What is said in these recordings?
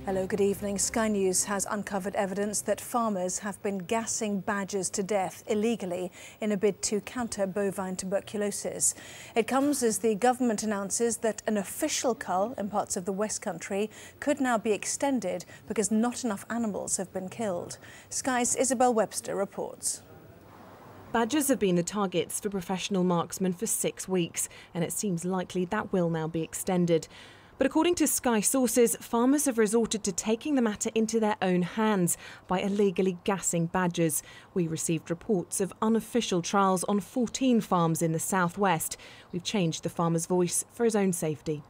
Hello, good evening. Sky News has uncovered evidence that farmers have been gassing badgers to death illegally in a bid to counter bovine tuberculosis. It comes as the government announces that an official cull in parts of the West Country could now be extended because not enough animals have been killed. Sky's Isabel Webster reports. Badgers have been the targets for professional marksmen for 6 weeks, and it seems likely that will now be extended. But according to Sky sources, farmers have resorted to taking the matter into their own hands by illegally gassing badgers. We received reports of unofficial trials on 14 farms in the southwest. We've changed the farmer's voice for his own safety.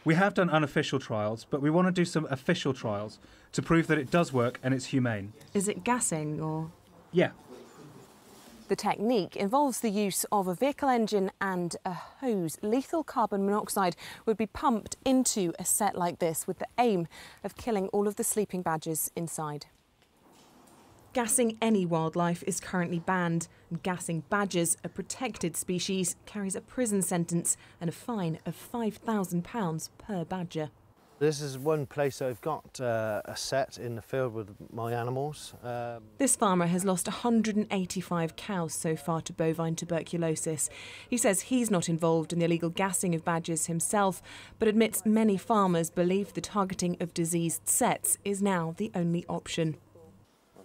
We have done unofficial trials, but we want to do some official trials to prove that it does work and it's humane. Is it gassing or...? Yeah. The technique involves the use of a vehicle engine and a hose. Lethal carbon monoxide would be pumped into a set like this with the aim of killing all of the sleeping badgers inside. Gassing any wildlife is currently banned, and gassing badgers, a protected species, carries a prison sentence and a fine of £5,000 per badger. This is one place I've got a set in the field with my animals. This farmer has lost 185 cows so far to bovine tuberculosis. He says he's not involved in the illegal gassing of badgers himself, but admits many farmers believe the targeting of diseased sets is now the only option.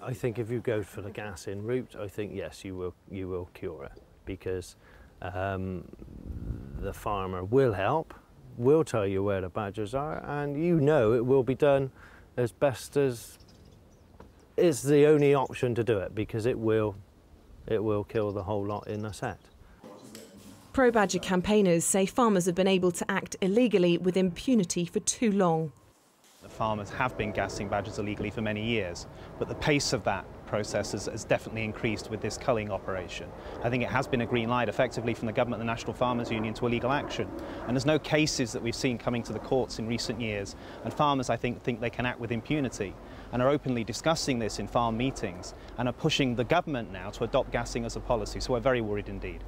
I think if you go for the gassing route, I think yes, you will cure it, because the farmer will help. Will tell you where the badgers are, and you know it will be done as best as is the only option to do it, because it will kill the whole lot in the set. Pro-badger campaigners say farmers have been able to act illegally with impunity for too long. The farmers have been gassing badgers illegally for many years, but the pace of that process has definitely increased with this culling operation. I think it has been a green light effectively from the government and the National Farmers Union to illegal action. And there's no cases that we've seen coming to the courts in recent years. And farmers, I think they can act with impunity and are openly discussing this in farm meetings and are pushing the government now to adopt gassing as a policy. So we're very worried indeed.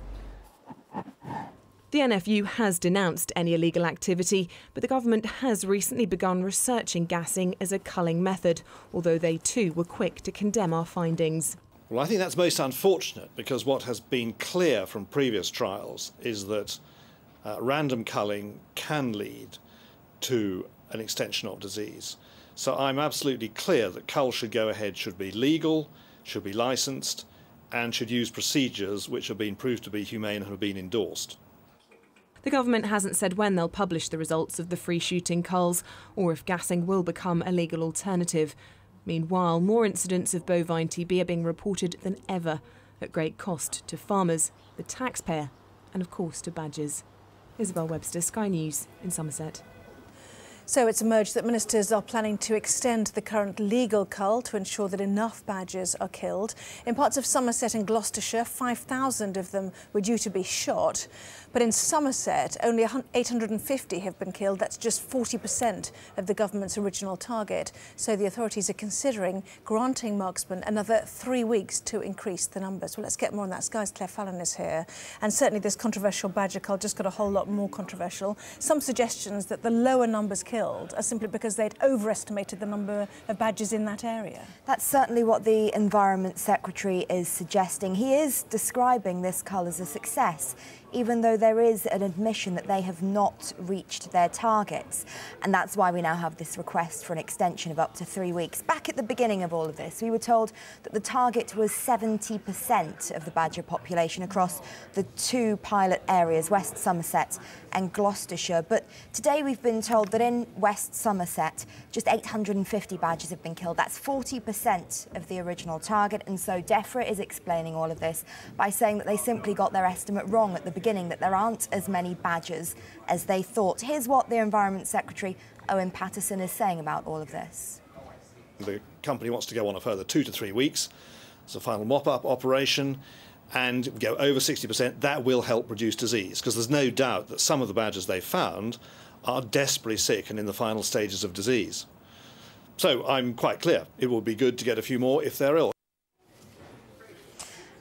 The NFU has denounced any illegal activity, but the government has recently begun researching gassing as a culling method, although they too were quick to condemn our findings. Well, I think that's most unfortunate, because what has been clear from previous trials is that random culling can lead to an extension of disease. So I'm absolutely clear that cull should go ahead, should be legal, should be licensed, and should use procedures which have been proved to be humane and have been endorsed. The government hasn't said when they'll publish the results of the free-shooting culls or if gassing will become a legal alternative. Meanwhile, more incidents of bovine TB are being reported than ever, at great cost to farmers, the taxpayer and, of course, to badgers. Isabel Webster, Sky News in Somerset. So it's emerged that ministers are planning to extend the current legal cull to ensure that enough badgers are killed. In parts of Somerset and Gloucestershire, 5,000 of them were due to be shot. But in Somerset, only 850 have been killed. That's just 40% of the government's original target. So the authorities are considering granting marksmen another 3 weeks to increase the numbers. Well, let's get more on that. Sky's Claire Fallon is here. And certainly this controversial badger cull just got a whole lot more controversial. Some suggestions that the lower numbers killed are simply because they'd overestimated the number of badgers in that area. That's certainly what the Environment Secretary is suggesting. He is describing this cull as a success, even though there is an admission that they have not reached their targets. And that's why we now have this request for an extension of up to 3 weeks. Back at the beginning of all of this, we were told that the target was 70% of the badger population across the 2 pilot areas, West Somerset and Gloucestershire. But today we've been told that in West Somerset, just 850 badgers have been killed. That's 40% of the original target. And so DEFRA is explaining all of this by saying that they simply got their estimate wrong at the beginning, that there aren't as many badgers as they thought. Here's what the Environment Secretary, Owen Paterson, is saying about all of this. The company wants to go on a further 2 to 3 weeks. It's a final mop-up operation, and go over 60%. That will help reduce disease, because there's no doubt that some of the badgers they found are desperately sick and in the final stages of disease. So I'm quite clear. It will be good to get a few more if they're ill.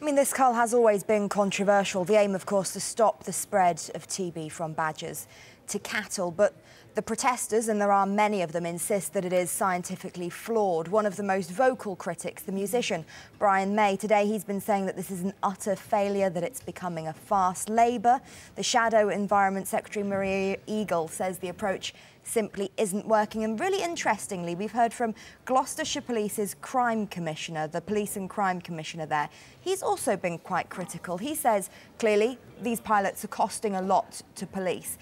I mean, this cull has always been controversial. The aim, of course, to stop the spread of TB from badgers to cattle. But The protesters, and there are many of them, insist that it is scientifically flawed. One of the most vocal critics, the musician Brian May, today he's been saying that this is an utter failure, that it's becoming a farce. Labour, the Shadow Environment Secretary Maria Eagle, says the approach simply isn't working. And really interestingly, we've heard from Gloucestershire Police's crime commissioner, the police and crime commissioner there. He's also been quite critical. He says, clearly, these pilots are costing a lot to police.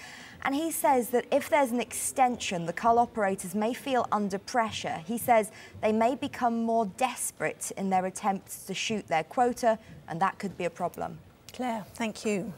And he says that if there's an extension, the Cull operators may feel under pressure. He says they may become more desperate in their attempts to shoot their quota, and that could be a problem. Claire, thank you.